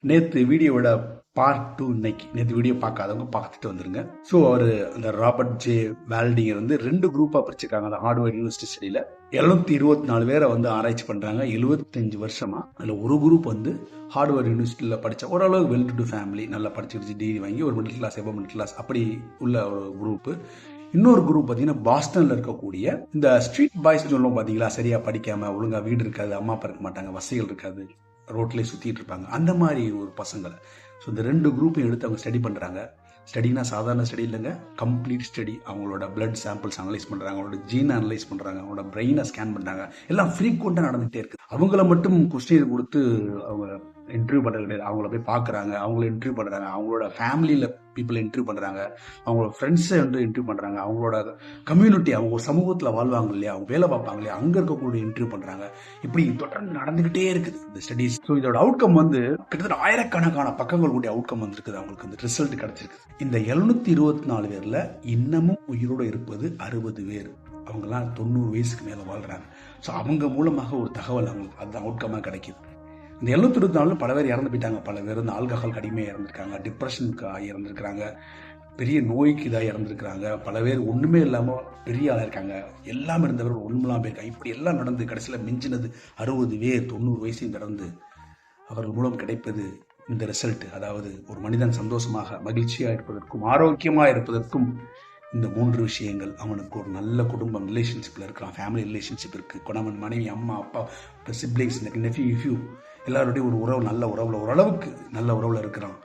நேற்று வீடியோவோட பார்ட் 2 இன்னைக்கு. நேற்று வீடியோ பார்க்காதவங்க பார்த்துட்டு வந்துருங்க. ஸோ அவர் அந்த ராபர்ட் ஜே வால்டிங்கர் வந்து 2 குரூப்பாக பிரிச்சிருக்காங்க அந்த ஹார்வர்ட் யூனிவர்சிட்டி ஸ்டடியில். 724 பேரை வந்து ஆராய்ச்சி பண்ணுறாங்க 75 வருஷமா. அதில் ஒரு குரூப் வந்து ஹார்வர்ட் யூனிவர்சிட்டியில் படித்த ஓரளவு வெல் டு ஃபேமிலி, நல்லா படிச்சு டிகிரி வாங்கி ஒரு மிடில் கிளாஸ் எபோ மிடில் கிளாஸ் அப்படி உள்ள ஒரு குரூப்பு. இன்னொரு குரூப் பார்த்தீங்கன்னா பாஸ்டன்ல இருக்கக்கூடிய இந்த ஸ்ட்ரீட் பாய்ஸ் சொல்லுவோம் பார்த்தீங்களா, சரியா படிக்காம ஒழுங்கா வீடு இருக்காது, அம்மா அப்பா இருக்க மாட்டாங்க, வசதிகள் இருக்காது, ரோட்லேயே சுற்றிட்டு இருப்பாங்க, அந்த மாதிரி ஒரு பசங்களை. ஸோ இந்த 2 குரூப்பையும் எடுத்து அவங்க ஸ்டடி பண்ணுறாங்க. ஸ்டடினா சாதாரண ஸ்டடி இல்லைங்க, கம்ப்ளீட் ஸ்டடி. அவங்களோட பிளட் சாம்பிள்ஸ் அனலைஸ் பண்ணுறாங்க, அவங்களோட ஜீன் அனலைஸ் பண்ணுறாங்க, அவங்களோட பிரெயினை ஸ்கேன் பண்ணுறாங்க. எல்லாம் ஃப்ரீக்வெண்ட்டாக நடந்துகிட்டே இருக்குது. அவங்கள மட்டும் கொஸ்டின் கொடுத்து அவங்க இன்டர்வியூ பண்ணுறது கிடையாது. அவங்கள போய் பார்க்குறாங்க, அவங்கள இன்டர்வியூ பண்ணுறாங்க, அவங்களோட ஃபேமிலியில் பீப்புளை இன்டர்வியூ பண்ணுறாங்க, அவங்களோட ஃப்ரெண்ட்ஸை வந்து இன்டர்வியூ பண்ணுறாங்க, அவங்களோட கம்யூனிட்டி, அவங்க சமூகத்தில் வாழ்வாங்க இல்லையா, அவங்க வேலை பார்ப்பாங்க இல்லையா, அங்கே இருக்கக்கூடிய இன்டர்வியூ பண்ணுறாங்க. இப்படி தொடர்ந்து நடந்துக்கிட்டே இருக்குது இந்த ஸ்டடீஸ். ஸோ இதோட அவுட்கம் வந்து கிட்டத்தட்ட ஆயிரக்கணக்கான பக்கங்கள் கூடிய அவுட்கம் வந்துருக்குது. அவங்களுக்கு இந்த ரிசல்ட் கிடைச்சிருக்கு. இந்த 724 பேரில் இன்னமும் உயிரோடு இருப்பது 60 பேர். அவங்கெல்லாம் 90 வயசுக்கு மேலே வாழ்கிறாங்க. ஸோ அவங்க மூலமாக ஒரு தகவல் அவங்களுக்கு அதுதான் அவுட்கமாக கிடைக்கிது. இந்த 724 பல பேர் இறந்து போயிட்டாங்க. பல பேர் வந்து ஆல்கஹால் அடிமையாக இறந்துருக்காங்க, டிப்ரெஷனுக்கு இறந்துருக்கிறாங்க, பெரிய நோய்க்கு இதாக இறந்துருக்கிறாங்க, பல பேர் ஒன்றுமே இல்லாமல் பெரிய ஆளாக இருக்காங்க, எல்லாம் இருந்தவர்கள் ஒன்றுமெல்லாம் போயிருக்காங்க. இப்படி எல்லாம் நடந்து கடைசியில் மிஞ்சினது 60 பேர் 90 வயசையும் கடந்து அவர்கள் மூலம் கிடைப்பது இந்த ரிசல்ட். அதாவது ஒரு மனிதன் சந்தோஷமாக மகிழ்ச்சியாக இருப்பதற்கும் ஆரோக்கியமாக இருப்பதற்கும் இந்த 3 விஷயங்கள். அவனுக்கு ஒரு நல்ல குடும்பம் ரிலேஷன்ஷிப்பில் இருக்கிறான், ஃபேமிலி ரிலேஷன்ஷிப் இருக்குது, கணவன் மனைவி அம்மா அப்பா சிப்ளிங்ஸ் நெஃப்யூ இஃப்யூ எல்லாரோடையும் ஒரு உறவு, நல்ல உறவில் ஓரளவுக்கு நல்ல உறவில் இருக்கிறான்.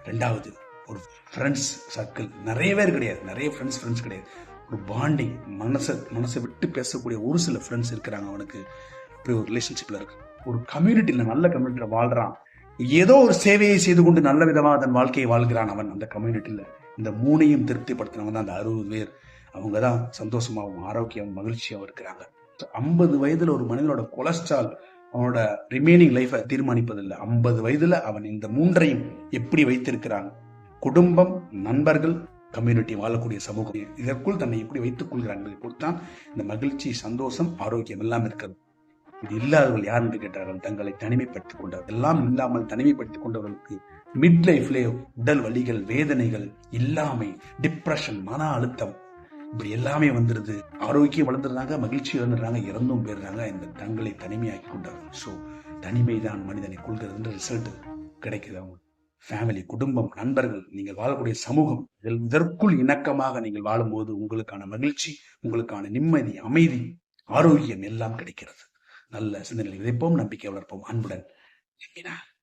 2வது ஒரு ஃப்ரெண்ட்ஸ் சர்க்கிள், நிறைய பேர் கிடையாது, நிறைய ஃப்ரெண்ட்ஸ் கிடையாது, ஒரு பாண்டிங், மனசை விட்டு பேசக்கூடிய ஒரு சில ஃப்ரெண்ட்ஸ் இருக்கிறாங்க அவனுக்கு. இப்படி ஒரு ரிலேஷன்ஷிப்பில் இருக்கு. ஒரு கம்யூனிட்டியில் நல்ல கம்யூனிட்டியில் வாழ்கிறான், ஏதோ ஒரு சேவையை செய்து கொண்டு நல்ல விதமாக தன் வாழ்க்கையை வாழ்கிறான் அவன் அந்த கம்யூனிட்டியில். இந்த 3ஐயும் திருப்திப்படுத்தினவங்க தான் அந்த 60 பேர். அவங்க தான் சந்தோஷமாகவும் ஆரோக்கியமும் மகிழ்ச்சியாகவும் இருக்கிறாங்க. 50 வயதில் ஒரு மனிதனோட கொலஸ்ட்ரால் அவனோட ரிமைனிங் லைஃபை தீர்மானிப்பதில்லை. 50 வயதுல அவன் இந்த 3ஐயும் எப்படி வைத்திருக்கிறான், குடும்பம், நண்பர்கள், கம்யூனிட்டி, வாழக்கூடிய சமூகம், இதற்குள் தன்னை எப்படி வைத்துக் கொள்கிறான் என்பதை பொறுத்தான் இந்த மகிழ்ச்சி, சந்தோஷம், ஆரோக்கியம் எல்லாம் இருக்கிறது. இது இல்லாதவர்கள் யார் என்று கேட்டார்கள், தங்களை தனிமைப்படுத்திக் கொண்டவர்கள். எல்லாம் இல்லாமல் தனிமைப்படுத்திக் கொண்டவர்களுக்கு மிட் லைஃப்லேயே உடல் வலிகள், வேதனைகள், இல்லாமை, டிப்ரெஷன், மன அழுத்தம், இப்படி எல்லாமே வந்துடுது. ஆரோக்கியம் வளர்ந்துடுறாங்க, மகிழ்ச்சி இழந்துடுறாங்க, இறந்தும் போயிடுறாங்க, இந்த தங்களை தனிமையாக்கி கொண்டார்கள். ஸோ தனிமை தான் மனிதனை கொள்கிறது ரிசல்ட் கிடைக்குது. அவங்க ஃபேமிலி, குடும்பம், நண்பர்கள், நீங்கள் வாழக்கூடிய சமூகம், இதற்குள் இணக்கமாக நீங்கள் வாழும்போது உங்களுக்கான மகிழ்ச்சி, உங்களுக்கான நிம்மதி, அமைதி, ஆரோக்கியம் எல்லாம் கிடைக்கிறது. நல்ல சிந்தனைகள் விதைப்போம், நம்பிக்கை வளர்ப்போம். அன்புடன்.